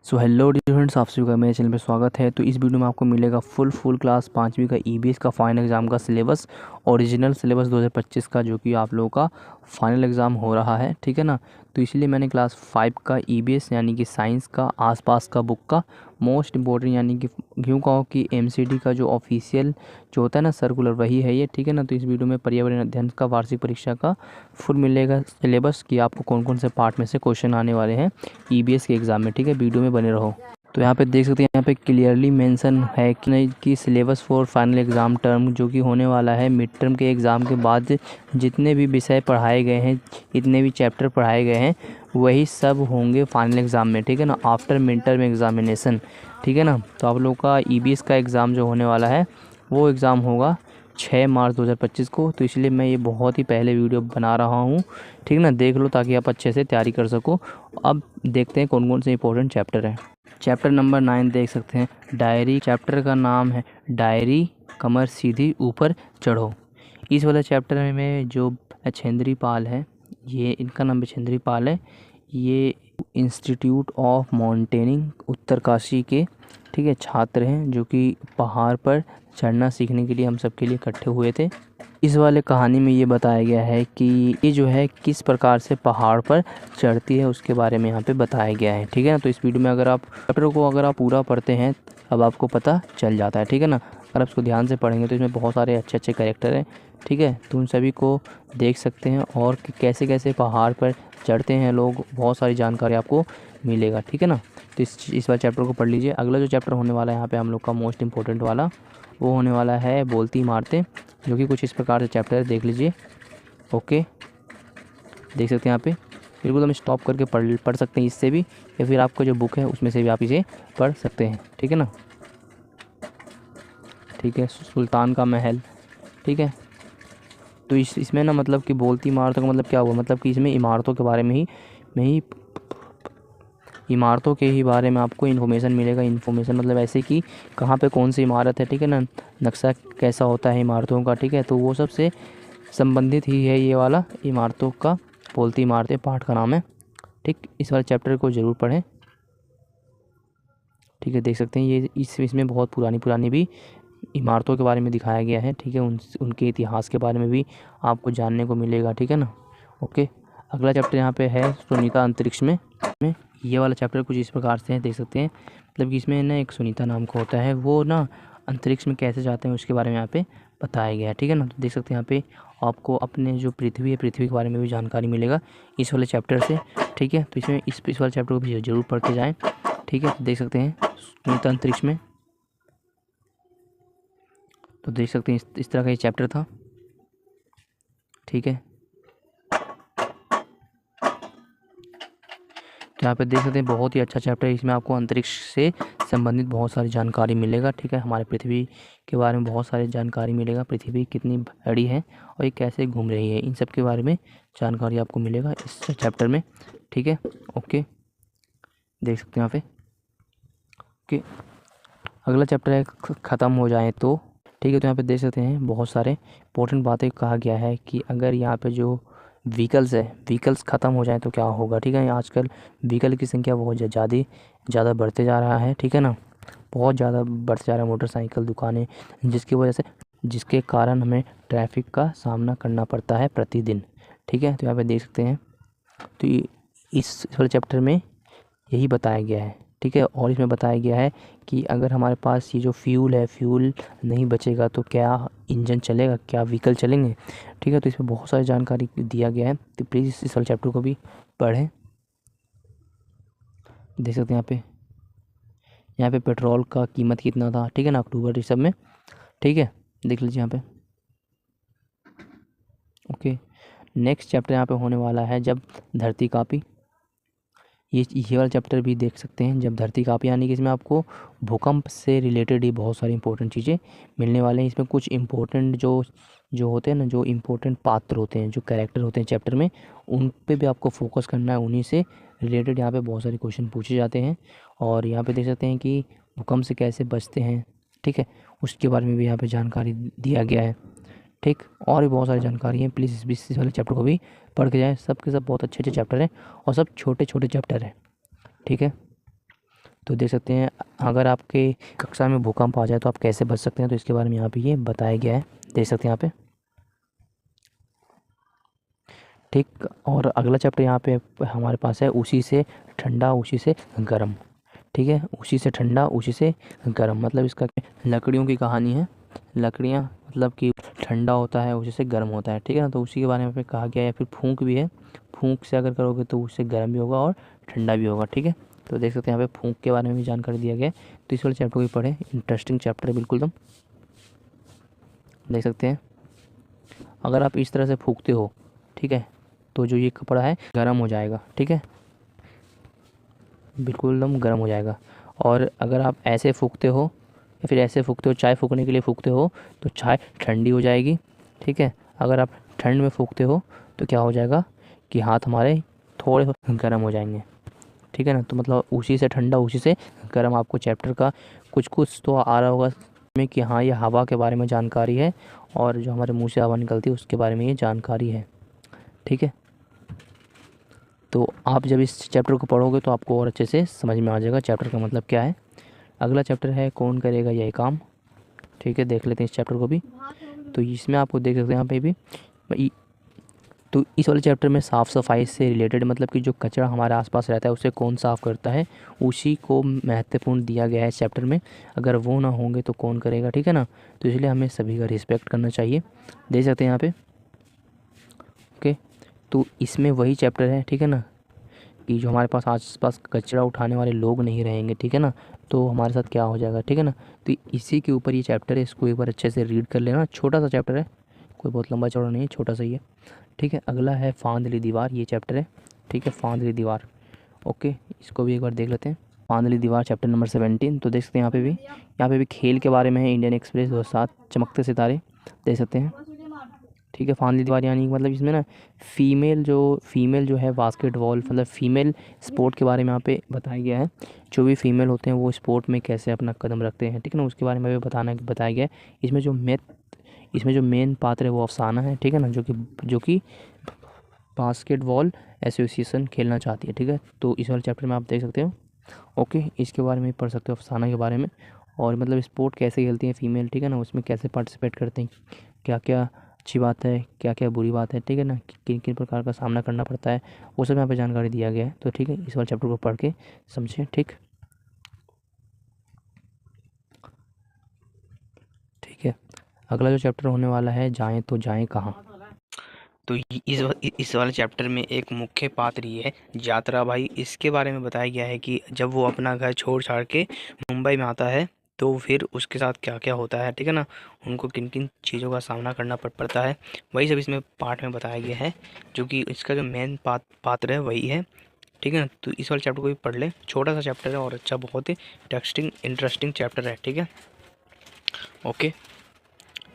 So hello dear friends, आप सभी का मेरे चैनल पे स्वागत है। तो इस वीडियो में आपको मिलेगा फुल क्लास 5वीं का ईबीएस का फाइनल एग्ज़ाम का सिलेबस, ओरिजिनल सिलेबस 2025 का, जो कि आप लोगों का फाइनल एग्ज़ाम हो रहा है, ठीक है ना। तो इसलिए मैंने क्लास 5 का ईबीएस यानी कि साइंस का आसपास का बुक का मोस्ट इम्पोर्टेंट यानी कि क्यों कहो कि एमसीडी का जो ऑफिशियल जो होता है ना सर्कुलर, वही है ये, ठीक है ना। तो इस वीडियो में पर्यावरण अध्ययन का वार्षिक परीक्षा का फुल मिलेगा सिलेबस कि आपको कौन कौन से पार्ट में से क्वेश्चन आने वाले हैं ईबीएस के एग्ज़ाम में, ठीक है। वीडियो में बने रहो। तो यहाँ पे देख सकते हैं, यहाँ पे क्लियरली मेंशन है कि नहीं कि syllabus for final exam term जो कि होने वाला है मिड टर्म के एग्ज़ाम के बाद, जितने भी विषय पढ़ाए गए हैं, इतने भी चैप्टर पढ़ाए गए हैं, वही सब होंगे फाइनल एग्ज़ाम में, ठीक है ना, आफ्टर मिड टर्म एग्ज़ामिनेशन, ठीक है ना। तो आप लोग का ईबीएस का एग्ज़ाम जो होने वाला है वो एग्ज़ाम होगा 6 मार्च 2025 को। तो इसलिए मैं ये बहुत ही पहले वीडियो बना रहा हूँ, ठीक है ना। देख लो ताकि आप अच्छे से तैयारी कर सको। अब देखते हैं कौन कौन से इंपॉर्टेंट चैप्टर हैं। चैप्टर नंबर 9 देख सकते हैं, डायरी। चैप्टर का नाम है डायरी, कमर सीधी ऊपर चढ़ो। इस वाले चैप्टर में जो बछेंद्री पाल है, ये इनका नाम बछेंद्री पाल है, ये इंस्टीट्यूट ऑफ माउंटेनिंग उत्तरकाशी के, ठीक है, छात्र हैं जो कि पहाड़ पर चढ़ना सीखने के लिए हम सबके लिए इकट्ठे हुए थे। इस वाले कहानी में ये बताया गया है कि ये जो है किस प्रकार से पहाड़ पर चढ़ती है, उसके बारे में यहाँ पे बताया गया है, ठीक है ना। तो इस वीडियो में अगर आप चैप्टर को अगर आप पूरा पढ़ते हैं अब आपको पता चल जाता है, ठीक है ना। अगर आप इसको ध्यान से पढ़ेंगे तो इसमें बहुत सारे अच्छे अच्छे कैरेक्टर हैं, ठीक है। तो उन सभी को देख सकते हैं और कि कैसे कैसे पहाड़ पर चढ़ते हैं लोग, बहुत सारी जानकारी आपको मिलेगा, ठीक है ना। तो इस बार चैप्टर को पढ़ लीजिए। अगला जो चैप्टर होने वाला है यहाँ पे हम लोग का मोस्ट इम्पोर्टेंट वाला, वो होने वाला है बोलती इमारतें, जो कि कुछ इस प्रकार से चैप्टर है, देख लीजिए। ओके, देख सकते हैं यहाँ पे बिल्कुल हम स्टॉप करके पढ़ सकते हैं इससे भी, या फिर आपका जो बुक है उसमें से भी आप इसे पढ़ सकते हैं, ठीक है ना। ठीक है, सुल्तान का महल, ठीक है। तो इसमें ना मतलब कि बोलती इमारतों का मतलब क्या हुआ, मतलब कि इसमें इमारतों के बारे में ही इमारतों के ही बारे में आपको इन्फॉर्मेशन मिलेगा। इन्फॉर्मेशन मतलब ऐसे कि कहाँ पे कौन सी इमारत है, ठीक है ना, नक्शा कैसा होता है इमारतों का, ठीक है। तो वो सब से संबंधित ही है ये वाला इमारतों का बोलती इमारतें पाठ का नाम है, ठीक। इस वाले चैप्टर को ज़रूर पढ़ें, ठीक है। देख सकते हैं ये इसमें बहुत पुरानी भी इमारतों के बारे में दिखाया गया है, ठीक है। उनके इतिहास के बारे में भी आपको जानने को मिलेगा, ठीक है ना। ओके, अगला चैप्टर यहाँ पे है सुनीता अंतरिक्ष में। ये वाला चैप्टर कुछ इस प्रकार से है, देख सकते हैं, मतलब कि इसमें ना एक सुनीता नाम का होता है, वो ना अंतरिक्ष में कैसे जाते हैं उसके बारे में यहाँ पे बताया गया है, ठीक है ना। तो देख सकते हैं यहाँ पे आपको अपने जो पृथ्वी है, पृथ्वी के बारे में भी जानकारी मिलेगा इस वाले चैप्टर से, ठीक है। तो इसमें इस वाले चैप्टर को भी जरूर पढ़ के जाएँ, ठीक है। तो देख सकते हैं सुनीता अंतरिक्ष में, तो देख सकते हैं इस तरह का ये चैप्टर था, ठीक है। तो यहाँ पे देख सकते हैं बहुत ही अच्छा चैप्टर है, इसमें आपको अंतरिक्ष से संबंधित बहुत सारी जानकारी मिलेगा, ठीक है। हमारे पृथ्वी के बारे में बहुत सारी जानकारी मिलेगा, पृथ्वी कितनी बड़ी है और ये कैसे घूम रही है, इन सब के बारे में जानकारी आपको मिलेगा इस चैप्टर में, ठीक है। ओके, देख सकते हैं यहाँ पे। ओके, अगला चैप्टर है ख़त्म हो जाए तो, ठीक है। तो यहाँ पे देख सकते हैं बहुत सारे इंपॉर्टेंट बातें कहा गया है कि अगर यहाँ पे जो व्हीकल्स ख़त्म हो जाए तो क्या होगा, ठीक है। आजकल व्हीकल की संख्या बहुत ज़्यादा बढ़ते जा रहा है, ठीक है ना, बहुत ज़्यादा बढ़ते जा रहा है, मोटरसाइकिल, दुकानें, जिसके कारण हमें ट्रैफिक का सामना करना पड़ता है प्रतिदिन, ठीक है। तो यहाँ पे देख सकते हैं, तो इस वाले चैप्टर में यही बताया गया है, ठीक है। और इसमें बताया गया है कि अगर हमारे पास ये जो फ्यूल नहीं बचेगा तो क्या इंजन चलेगा, क्या व्हीकल चलेंगे, ठीक है। तो इसमें बहुत सारी जानकारी दिया गया है, तो प्लीज़ इस वाले चैप्टर को भी पढ़ें। देख सकते हैं यहाँ पे पेट्रोल का कीमत कितना था, ठीक है ना, अक्टूबर इस सब में, ठीक है, देख लीजिए यहाँ पे। ओके, नेक्स्ट चैप्टर यहाँ पे होने वाला है जब धरती कांपी। ये वाला चैप्टर भी देख सकते हैं, जब धरती कांपी, यानी कि इसमें आपको भूकंप से रिलेटेड ही बहुत सारी इंपॉर्टेंट चीज़ें मिलने वाले हैं। इसमें कुछ इंपॉर्टेंट जो होते हैं ना, जो इम्पोर्टेंट पात्र होते हैं, जो कैरेक्टर होते हैं चैप्टर में, उन पे भी आपको फोकस करना है, उन्हीं से रिलेटेड यहाँ पे बहुत सारे क्वेश्चन पूछे जाते हैं। और यहाँ पे देख सकते हैं कि भूकंप से कैसे बचते हैं, ठीक है, उसके बारे में भी यहाँ पे जानकारी दिया गया है, ठीक। और भी बहुत सारी जानकारी है, प्लीज़ इस वाले चैप्टर को भी पढ़ के जाएँ। सब के सब बहुत अच्छे अच्छे चैप्टर हैं और सब छोटे छोटे चैप्टर हैं, ठीक है। तो देख सकते हैं अगर आपके कक्षा में भूकंप आ जाए तो आप कैसे बच सकते हैं, तो इसके बारे में यहाँ पे ये बताया गया है, देख सकते हैं यहाँ पे। ठीक, और अगला चैप्टर यहाँ पे हमारे पास है उसी से ठंडा उसी से गर्म। ठीक है, उसी से ठंडा उसी से गर्म मतलब इसका लकड़ियों की कहानी है। लकड़ियाँ मतलब कि ठंडा होता है उसी से गर्म होता है, ठीक है ना। तो उसी के बारे में पे कहा गया है। फिर फूंक भी है, फूंक से अगर करोगे तो उससे गर्म भी होगा और ठंडा भी होगा, ठीक है। तो देख सकते हैं यहाँ पे फूंक के बारे में भी जानकारी दिया गया है। तो इस वाले चैप्टर को भी पढ़े, इंटरेस्टिंग चैप्टर है बिल्कुल एकदम। देख सकते हैं अगर आप इस तरह से फूंकते हो, ठीक है, तो जो ये कपड़ा है गर्म हो जाएगा, ठीक है, बिल्कुल एकदम गर्म हो जाएगा। और अगर आप ऐसे फूंकते हो या फिर ऐसे फूंकते हो, चाय फूंकने के लिए फूंकते हो तो चाय ठंडी हो जाएगी, ठीक है। अगर आप ठंड में फूंकते हो तो क्या हो जाएगा कि हाथ हमारे थोड़े गर्म हो जाएंगे, ठीक है ना। तो मतलब उसी से ठंडा उसी से गर्म आपको चैप्टर का कुछ कुछ तो आ रहा होगा में कि हाँ ये हवा के बारे में जानकारी है और जो हमारे मुंह से हवा निकलती है उसके बारे में ये जानकारी है, ठीक है। तो आप जब इस चैप्टर को पढ़ोगे तो आपको और अच्छे से समझ में आ जाएगा चैप्टर का मतलब क्या है। अगला चैप्टर है कौन करेगा यह काम, ठीक है, देख लेते हैं इस चैप्टर को भी। तो इसमें आपको देख सकते हैं यहाँ पे भी तो इस वाले चैप्टर में साफ़ सफाई से रिलेटेड मतलब कि जो कचरा हमारे आसपास रहता है उसे कौन साफ़ करता है उसी को महत्वपूर्ण दिया गया है इस चैप्टर में। अगर वो ना होंगे तो कौन करेगा, ठीक है ना। तो इसलिए हमें सभी का रिस्पेक्ट करना चाहिए, देख सकते हैं यहाँ पे। ओके, तो इसमें वही चैप्टर है, ठीक है ना, कि जो हमारे पास आसपास कचरा उठाने वाले लोग नहीं रहेंगे, ठीक है ना, तो हमारे साथ क्या हो जाएगा, ठीक है ना। तो इसी के ऊपर ये चैप्टर है, इसको एक बार अच्छे से रीड कर लेना। छोटा सा चैप्टर है, कोई बहुत लंबा चौड़ा नहीं है, छोटा सा ही है, ठीक है। अगला है फांदली दीवार, ये चैप्टर है, ठीक है, फांदली दीवार। ओके, इसको भी एक बार देख लेते हैं। फांदली दीवार चैप्टर नंबर 17। तो देख सकते हैं यहाँ पे भी खेल के बारे में है, इंडियन एक्सप्रेस 2007, चमकते सितारे, देख सकते हैं, ठीक है। फांदली दीवार यानी मतलब इसमें ना फीमेल जो है बास्केटबॉल मतलब फीमेल स्पोर्ट के बारे में यहाँ पे बताया गया है। जो भी फीमेल होते हैं वो स्पोर्ट में कैसे अपना कदम रखते हैं, ठीक है ना, उसके बारे में भी बताया गया है। इसमें जो मेन पात्र है वो अफसाना है, ठीक है ना, जो कि बास्केटबॉल एसोसिएशन खेलना चाहती है, ठीक है। तो इस वाले चैप्टर में आप देख सकते हो। ओके, इसके बारे में पढ़ सकते हो अफसाना के बारे में, और मतलब स्पोर्ट कैसे खेलती हैं फीमेल, ठीक है ना, उसमें कैसे पार्टिसिपेट करते हैं, क्या क्या अच्छी बात है क्या क्या बुरी बात है, ठीक है ना, किन किन प्रकार का सामना करना पड़ता है, वो सब यहाँ पे जानकारी दिया गया है। तो ठीक है, इस वाले चैप्टर को पढ़ के समझें, ठीक है। अगला जो चैप्टर होने वाला है जाएं तो जाएं कहाँ। तो इस वाले चैप्टर में एक मुख्य पात्र ये है यात्रा भाई। इसके बारे में बताया गया है कि जब वो अपना घर छोड़ छाड़ के मुंबई में आता है तो फिर उसके साथ क्या क्या होता है, ठीक है ना, उनको किन किन चीज़ों का सामना करना पड़ता है, वही सब इसमें पार्ट में बताया गया है। जो कि इसका जो मेन पात्र है वही है, ठीक है ना। तो इस वाले चैप्टर को भी पढ़ ले, छोटा सा चैप्टर है और अच्छा बहुत ही इंटरेस्टिंग चैप्टर है, ठीक है। ओके,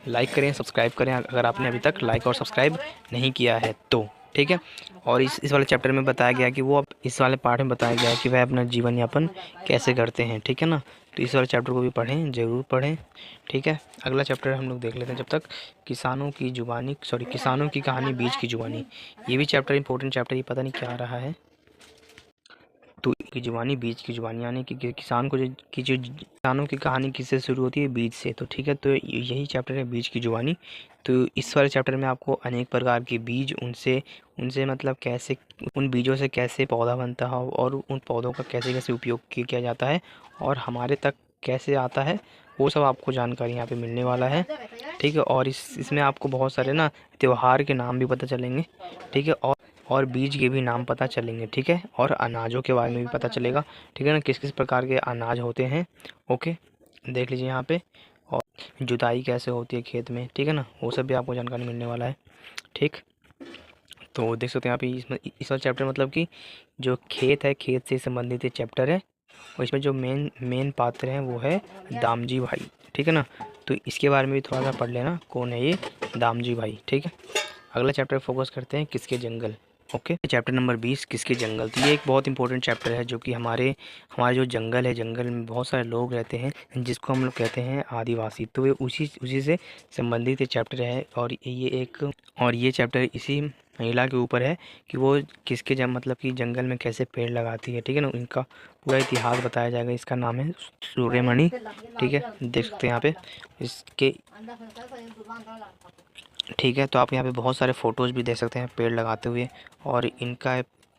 लाइक करें सब्सक्राइब करें अगर आपने अभी तक लाइक और सब्सक्राइब नहीं किया है तो, ठीक है। और इस वाले चैप्टर में बताया गया कि वो अब इस वाले पार्ट में बताया गया है कि वह अपना जीवन यापन कैसे करते हैं, ठीक है ना। तो इस वाले चैप्टर को भी पढ़ें, ज़रूर पढ़ें, ठीक है। अगला चैप्टर हम लोग देख लेते हैं जब तक, किसानों की कहानी बीज की जुबानी। ये भी चैप्टर इंपॉर्टेंट चैप्टर, ये पता नहीं क्या आ रहा है। तो की जुबानी बीज की जुबानी यानी कि किसानों की कहानी किससे शुरू होती है, बीज से। तो ठीक है, तो यही चैप्टर है बीज की जुबानी। तो इस वाले चैप्टर में आपको अनेक प्रकार के बीज उनसे मतलब कैसे उन बीजों से कैसे पौधा बनता है और उन पौधों का कैसे कैसे उपयोग किया जाता है और हमारे तक कैसे आता है, वो सब आपको जानकारी यहाँ पे मिलने वाला है, ठीक है। और इसमें आपको बहुत सारे ना त्योहार के नाम भी पता चलेंगे, ठीक है, और बीज के भी नाम पता चलेंगे, ठीक है, और अनाजों के बारे में भी पता चलेगा, ठीक है ना, किस किस प्रकार के अनाज होते हैं। ओके, देख लीजिए यहाँ पे, और जुताई कैसे होती है खेत में, ठीक है ना, वो सब भी आपको जानकारी मिलने वाला है, ठीक। तो देख सकते हैं यहाँ पे इस वाला चैप्टर मतलब कि जो खेत है, खेत से संबंधित चैप्टर है, और इसमें जो मेन पात्र हैं वो है दामजी भाई, ठीक है ना। तो इसके बारे में भी थोड़ा सा पढ़ लेना, कौन है ये दामजी भाई, ठीक है। अगला चैप्टर फोकस करते हैं किसके जंगल। ओके, चैप्टर नंबर 20 किसके जंगल। तो ये एक बहुत इंपॉर्टेंट चैप्टर है जो कि हमारे जो जंगल है, जंगल में बहुत सारे लोग रहते हैं जिसको हम लोग कहते हैं आदिवासी। तो ये उसी से संबंधित ये चैप्टर है, और ये चैप्टर महिला के ऊपर है कि वो किसके मतलब कि जंगल में कैसे पेड़ लगाती है, ठीक है ना। इनका पूरा इतिहास बताया जाएगा। इसका नाम है सूर्यमणि, ठीक है, देख सकते हैं यहाँ पे इसके, ठीक है। तो आप यहाँ पे बहुत सारे फ़ोटोज़ भी देख सकते हैं पेड़ लगाते हुए, और इनका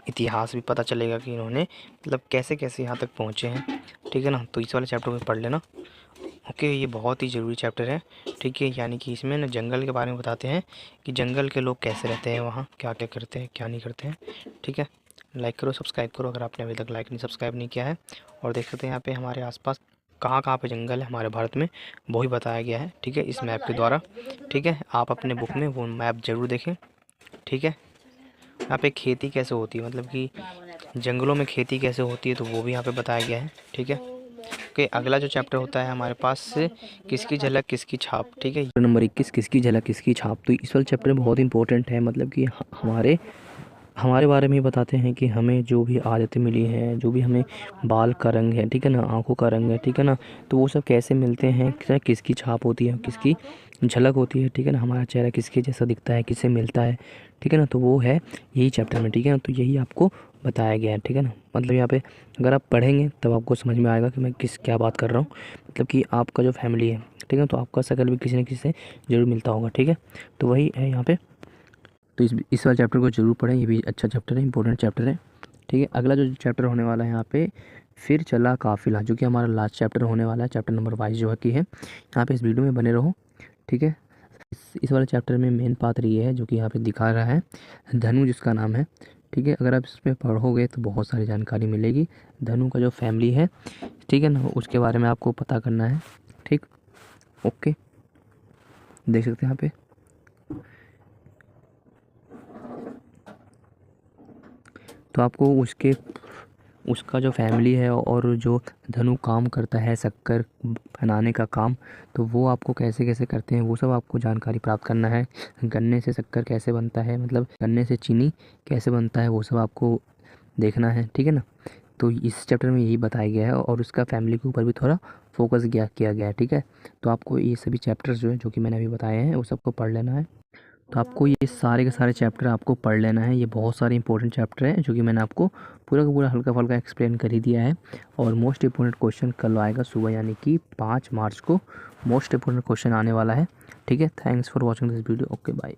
इतिहास भी पता चलेगा कि इन्होंने मतलब कैसे कैसे यहाँ तक पहुँचे हैं, ठीक है ना। तो इस वाले चैप्टर में पढ़ लेना। ओके, ये बहुत ही ज़रूरी चैप्टर है, ठीक है। यानी कि इसमें ना जंगल के बारे में बताते हैं कि जंगल के लोग कैसे रहते हैं, वहाँ क्या क्या करते हैं, क्या नहीं करते हैं, ठीक है। लाइक करो, सब्सक्राइब करो अगर आपने अभी तक लाइक नहीं सब्सक्राइब नहीं किया है। और देख सकते हैं यहाँ पे हमारे आसपास कहाँ कहाँ पे जंगल है हमारे भारत में, वो ही बताया गया है, ठीक है, इस मैप के द्वारा, ठीक है। आप अपने बुक में वो मैप ज़रूर देखें, ठीक है। यहाँ पे खेती कैसे होती है, मतलब कि जंगलों में खेती कैसे होती है, तो वो भी यहाँ पे बताया गया है, ठीक है। ओके, अगला जो चैप्टर होता है हमारे पास किसकी झलक किसकी छाप, ठीक है। नंबर 21 किसकी झलक किसकी छाप। तो इस वाले चैप्टर में बहुत इंपॉर्टेंट है, मतलब कि हमारे हमारे बारे में बताते हैं कि हमें जो भी आदतें मिली हैं, जो भी हमें बाल का रंग है, ठीक है ना, आँखों का रंग है, ठीक है ना, तो वो सब कैसे मिलते हैं, किसकी छाप होती है, किसकी झलक होती है, ठीक है ना, हमारा चेहरा किसके जैसा दिखता है, किससे मिलता है, ठीक है ना। तो वो है यही चैप्टर में, ठीक है ना। तो यही आपको बताया गया है, ठीक है ना। मतलब यहाँ पे अगर आप पढ़ेंगे तब आपको समझ में आएगा कि मैं क्या बात कर रहा हूँ। मतलब कि आपका जो फैमिली है, ठीक है, तो आपका शकल भी किसी न किसी से ज़रूर मिलता होगा, ठीक है। तो वही है यहाँ पे। तो इस वाले चैप्टर को ज़रूर पढ़ें, ये भी अच्छा चैप्टर है, इंपॉर्टेंट चैप्टर है, ठीक है। अगला जो चैप्टर होने वाला है यहाँ पे, फिर चला काफिला, जो कि हमारा लास्ट चैप्टर होने वाला है, चैप्टर नंबर 22 जो है कि है। यहाँ पे इस वीडियो में बने रहो, ठीक है। इस वाले चैप्टर में मेन पात्र ये है जो कि यहाँ पे दिखा रहा है, धनु जिसका नाम है, ठीक है। अगर आप इसमें पढ़ोगे तो बहुत सारी जानकारी मिलेगी। धनु का जो फैमिली है, ठीक है ना, उसके बारे में आपको पता करना है, ठीक। ओके, देख सकते हैं यहाँ पे। तो आपको उसका जो फैमिली है और जो धनु काम करता है शक्कर बनाने का काम, तो वो आपको कैसे कैसे करते हैं वो सब आपको जानकारी प्राप्त करना है। गन्ने से शक्कर कैसे बनता है, मतलब गन्ने से चीनी कैसे बनता है, वो सब आपको देखना है, ठीक है ना। तो इस चैप्टर में यही बताया गया है, और उसका फैमिली के ऊपर भी थोड़ा फोकस किया गया है, ठीक है। तो आपको ये सभी चैप्टर्स जो है जो कि मैंने अभी बताए हैं वो सबको पढ़ लेना है। तो आपको ये सारे के सारे चैप्टर आपको पढ़ लेना है। ये बहुत सारे इंपॉर्टेंट चैप्टर हैं जो कि मैंने आपको पूरा का पूरा हल्का फुल्का एक्सप्लेन कर ही दिया है। और मोस्ट इंपॉर्टेंट क्वेश्चन कल आएगा सुबह, यानी कि 5 मार्च को मोस्ट इंपॉर्टेंट क्वेश्चन आने वाला है, ठीक है। Thanks for watching this video. Okay, bye.